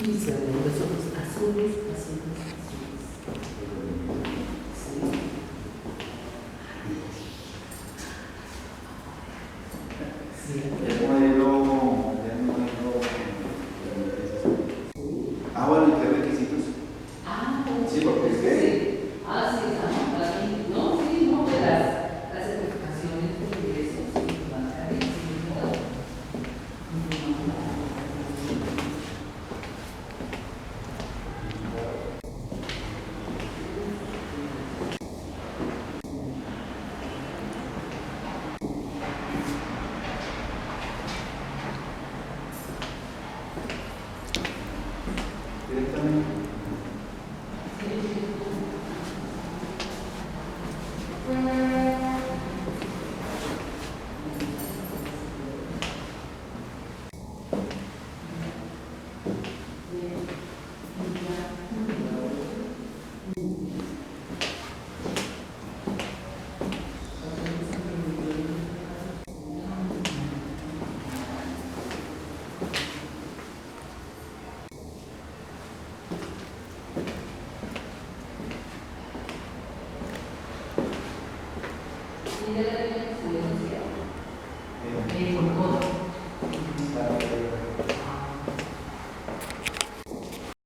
Y se ven los ojos azules, azules, azules. Sí. Sí. El modelo. Bueno, ¿y qué requisitos? Sí, porque es que. Sí. Sí, para mí. No, sí, no, de las certificaciones de ingresos y bancarios, sí, todo. Directamente. Por todo.